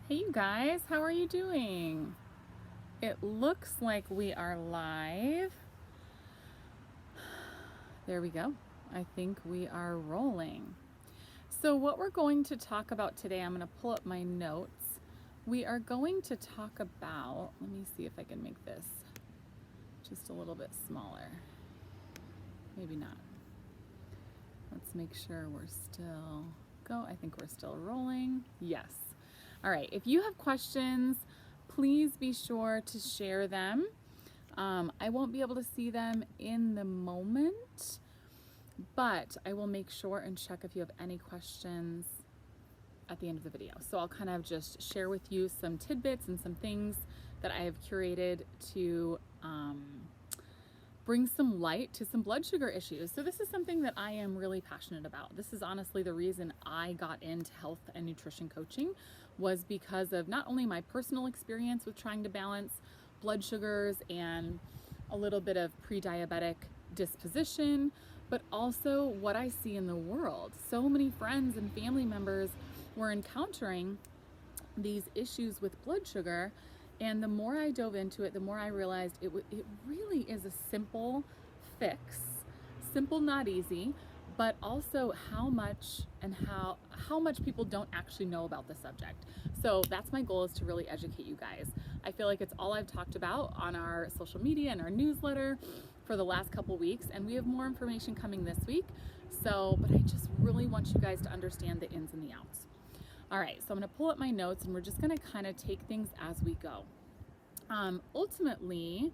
Hey you guys, how are you doing? It looks like we are live. There we go. I think we are rolling. So what we're going to talk about today, I'm going to pull up my notes. We are going to talk about, let me see if I can make this just a little bit smaller. Maybe not. Let's make sure we're still I think we're still rolling. Yes. All right, if you have questions, please be sure to share them. I won't be able to see them in the moment, but I will make sure and check if you have any questions at the end of the video. So I'll kind of just share with you some tidbits and some things that I have curated to bring some light to some blood sugar issues. So this is something that I am really passionate about. This is honestly the reason I got into health and nutrition coaching, was because of not only my personal experience with trying to balance blood sugars and a little bit of pre-diabetic disposition, but also what I see in the world. So many friends and family members were encountering these issues with blood sugar, and the more I dove into it, the more I realized it really is a simple fix. Simple, not easy, but also how much people don't actually know about the subject. So that's my goal, is to really educate you guys. I feel like it's all I've talked about on our social media and our newsletter for the last couple weeks, and we have more information coming this week. But I just really want you guys to understand the ins and the outs. All right, so I'm gonna pull up my notes and we're just gonna kind of take things as we go. Ultimately,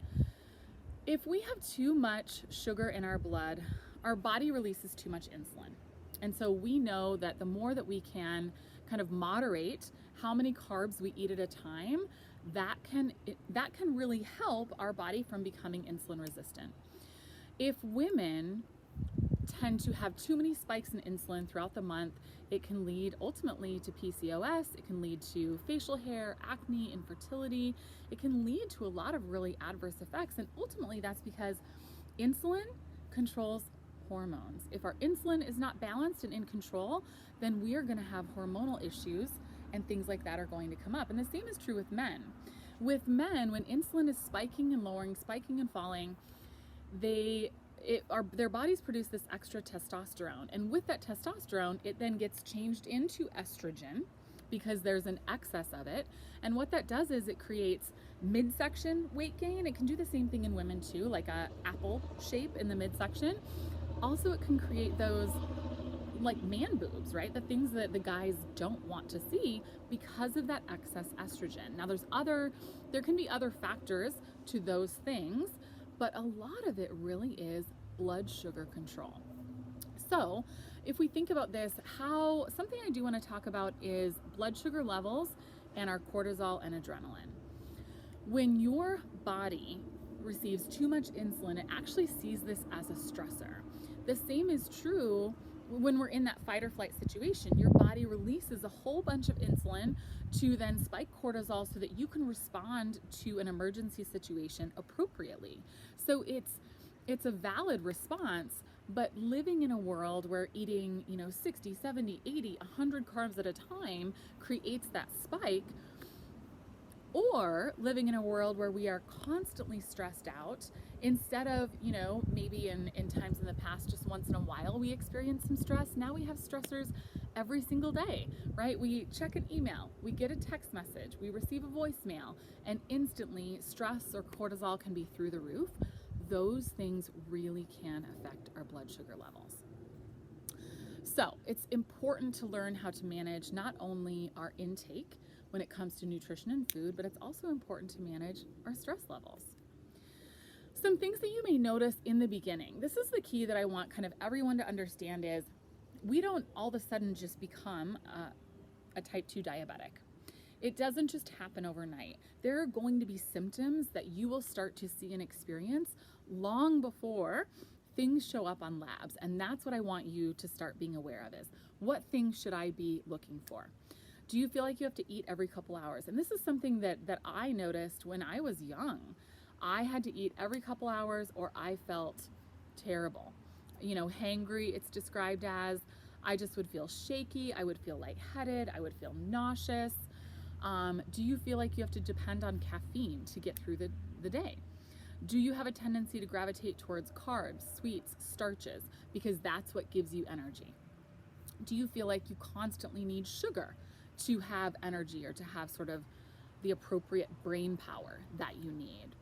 if we have too much sugar in our blood, our body releases too much insulin. And so we know that the more that we can kind of moderate how many carbs we eat at a time, that can really help our body from becoming insulin resistant. If women tend to have too many spikes in insulin throughout the month, it can lead ultimately to PCOS, it can lead to facial hair, acne, infertility. It can lead to a lot of really adverse effects, and ultimately that's because insulin controls hormones. If our insulin is not balanced and in control, then we are going to have hormonal issues, and things like that are going to come up. And the same is true with men. With men, when insulin is spiking and lowering, spiking and falling, their bodies produce this extra testosterone, and with that testosterone, it then gets changed into estrogen because there's an excess of it. And what that does is it creates midsection weight gain. It can do the same thing in women too, like a apple shape in the midsection. Also, it can create those like man boobs, right? The things that the guys don't want to see because of that excess estrogen. Now there can be other factors to those things, but a lot of it really is blood sugar control. So if we think about this, something I do want to talk about is blood sugar levels and our cortisol and adrenaline. When your body receives too much insulin, it actually sees this as a stressor. The same is true when we're in that fight or flight situation. Your body releases a whole bunch of insulin to then spike cortisol so that you can respond to an emergency situation appropriately. So it's a valid response, but living in a world where eating 60, 70, 80, 100 carbs at a time creates that spike, or living in a world where we are constantly stressed out, instead of maybe in times in the past just once in a while we experience some stress, now we have stressors every single day, right? We check an email, we get a text message, we receive a voicemail, and instantly stress or cortisol can be through the roof. Those things really can affect our blood sugar levels. So it's important to learn how to manage not only our intake when it comes to nutrition and food, but it's also important to manage our stress levels. Some things that you may notice in the beginning. This is the key that I want kind of everyone to understand, is we don't all of a sudden just become a type 2 diabetic. It doesn't just happen overnight. There are going to be symptoms that you will start to see and experience long before things show up on labs. And that's what I want you to start being aware of, is what things should I be looking for? Do you feel like you have to eat every couple hours? And this is something that I noticed when I was young. I had to eat every couple hours or I felt terrible. Hangry, it's described as. I just would feel shaky, I would feel lightheaded, I would feel nauseous. Do you feel like you have to depend on caffeine to get through the day? Do you have a tendency to gravitate towards carbs, sweets, starches, because that's what gives you energy? Do you feel like you constantly need sugar to have energy or to have sort of the appropriate brain power that you need?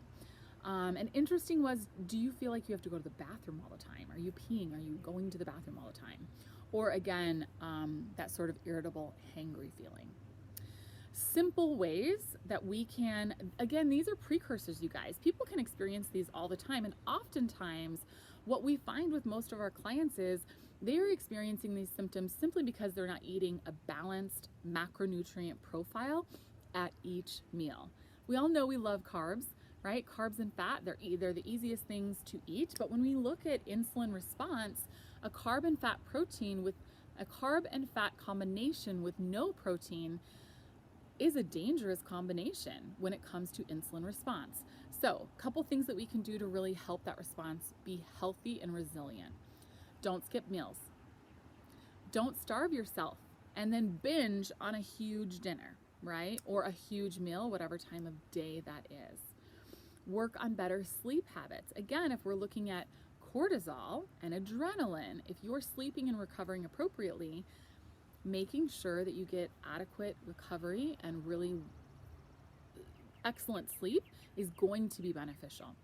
And interesting was, do you feel like you have to go to the bathroom all the time? Are you peeing? Are you going to the bathroom all the time? Or again, that sort of irritable, hangry feeling. Simple ways that we can, again, these are precursors, you guys. People can experience these all the time. And oftentimes, what we find with most of our clients is they're experiencing these symptoms simply because they're not eating a balanced macronutrient profile at each meal. We all know we love carbs, right? Carbs and fat, they're the easiest things to eat. But when we look at insulin response, a carb and fat combination with no protein is a dangerous combination when it comes to insulin response. So, a couple things that we can do to really help that response be healthy and resilient. Don't skip meals. Don't starve yourself and then binge on a huge dinner, right? Or a huge meal, whatever time of day that is. Work on better sleep habits. Again, if we're looking at cortisol and adrenaline, if you're sleeping and recovering appropriately, making sure that you get adequate recovery and really excellent sleep is going to be beneficial.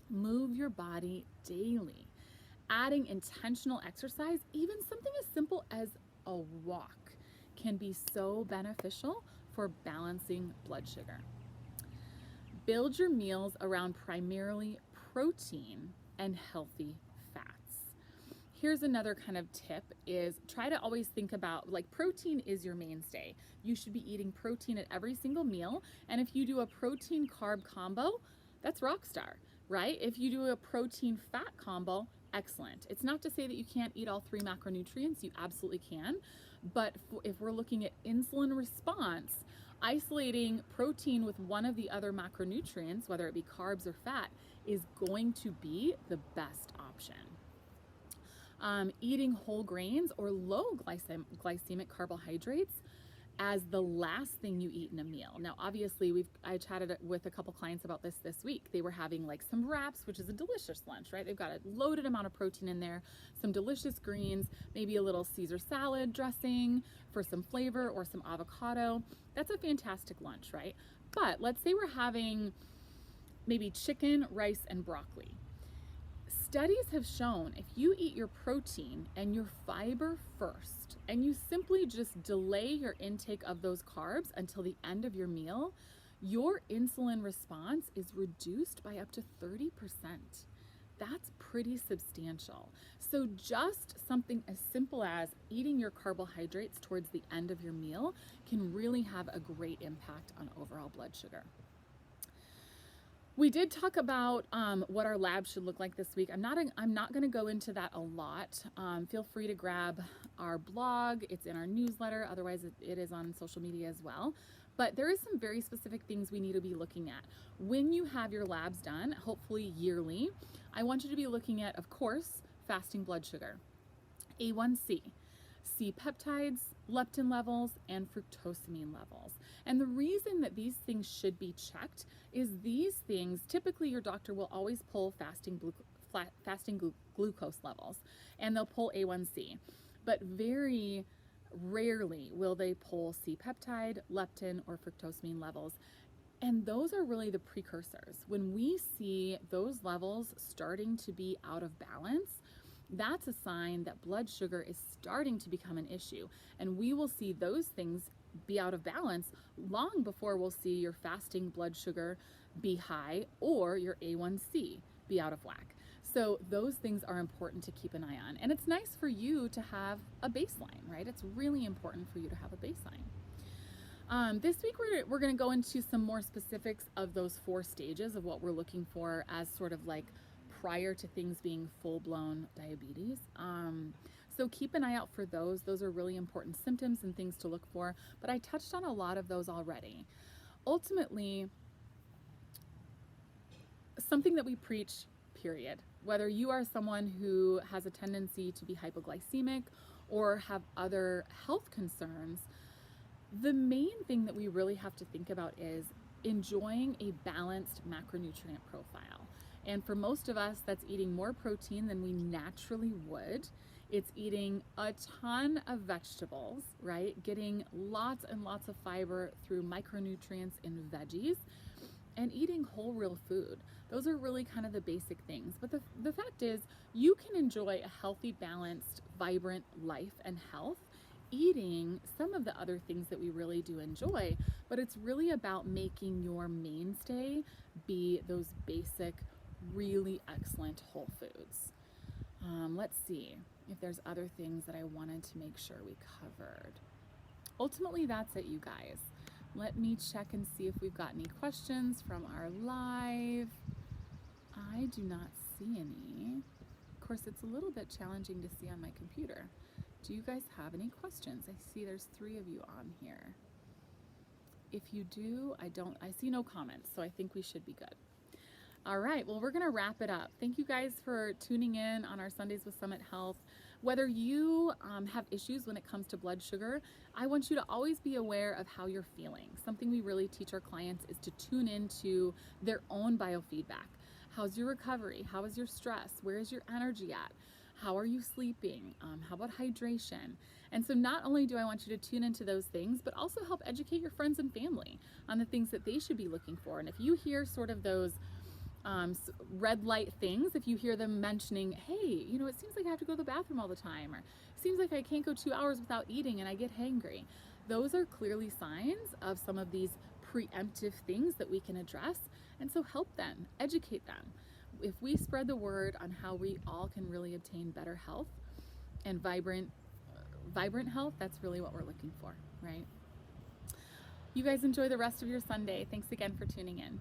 Move your body daily. Adding intentional exercise, even something as simple as a walk, can be so beneficial for balancing blood sugar. Build your meals around primarily protein and healthy fats. Here's another kind of tip is try to always think about, like, protein is your mainstay. You should be eating protein at every single meal. And if you do a protein carb combo, that's rock star, right? If you do a protein fat combo, excellent. It's not to say that you can't eat all three macronutrients, you absolutely can. But if we're looking at insulin response, isolating protein with one of the other macronutrients, whether it be carbs or fat, is going to be the best option. Eating whole grains or low glycemic carbohydrates as the last thing you eat in a meal. Now, obviously, I chatted with a couple clients about this week. They were having like some wraps, which is a delicious lunch, right? They've got a loaded amount of protein in there, some delicious greens, maybe a little Caesar salad dressing for some flavor or some avocado. That's a fantastic lunch, right? But let's say we're having maybe chicken, rice, and broccoli. Studies have shown if you eat your protein and your fiber first, and you simply just delay your intake of those carbs until the end of your meal, your insulin response is reduced by up to 30%. That's pretty substantial. So just something as simple as eating your carbohydrates towards the end of your meal can really have a great impact on overall blood sugar. We did talk about what our lab should look like this week. I'm not going to go into that a lot. Feel free to grab our blog. It's in our newsletter. Otherwise, it is on social media as well. But there is some very specific things we need to be looking at. When you have your labs done, hopefully yearly, I want you to be looking at, of course, fasting blood sugar, A1C, C-peptides, leptin levels, and fructosamine levels. And the reason that these things should be checked is these things, typically your doctor will always pull fasting glucose levels, and they'll pull A1C. But very rarely will they pull C-peptide, leptin, or fructosamine levels. And those are really the precursors. When we see those levels starting to be out of balance, that's a sign that blood sugar is starting to become an issue. And we will see those things be out of balance long before we'll see your fasting blood sugar be high or your A1C be out of whack. So those things are important to keep an eye on. And it's nice for you to have a baseline, right? It's really important for you to have a baseline. This week we're going to go into some more specifics of those 4 stages of what we're looking for as sort of like prior to things being full-blown diabetes. So keep an eye out for those. Those are really important symptoms and things to look for, but I touched on a lot of those already. Ultimately, something that we preach, period. Whether you are someone who has a tendency to be hypoglycemic or have other health concerns, The main thing that we really have to think about is enjoying a balanced macronutrient profile. And for most of us, that's eating more protein than we naturally would. It's eating a ton of vegetables, right? Getting lots and lots of fiber through micronutrients in veggies, and eating whole real food. Those are really kind of the basic things. But the fact is, you can enjoy a healthy, balanced, vibrant life and health eating some of the other things that we really do enjoy, but it's really about making your mainstay be those basic, really excellent whole foods. Let's see if there's other things that I wanted to make sure we covered. Ultimately, that's it, you guys. Let me check and see if we've got any questions from our live. I do not see any. Of course, it's a little bit challenging to see on my computer. Do you guys have any questions? I see there's 3 of you on here. If you do, I see no comments, so I think we should be good. All right, well, we're gonna wrap it up. Thank you guys for tuning in on our Sundays with Summit Health. Whether you have issues when it comes to blood sugar, I want you to always be aware of how you're feeling. Something we really teach our clients is to tune into their own biofeedback. How's your recovery? How is your stress? Where is your energy at? How are you sleeping? How about hydration? And so not only do I want you to tune into those things, but also help educate your friends and family on the things that they should be looking for. And if you hear sort of those red light things, if you hear them mentioning, hey, you know, it seems like I have to go to the bathroom all the time, or it seems like I can't go 2 hours without eating and I get hangry, those are clearly signs of some of these preemptive things that we can address. And so help them, educate them. If we spread the word on how we all can really obtain better health and vibrant health, that's really what we're looking for, right? You guys enjoy the rest of your Sunday. Thanks again for tuning in.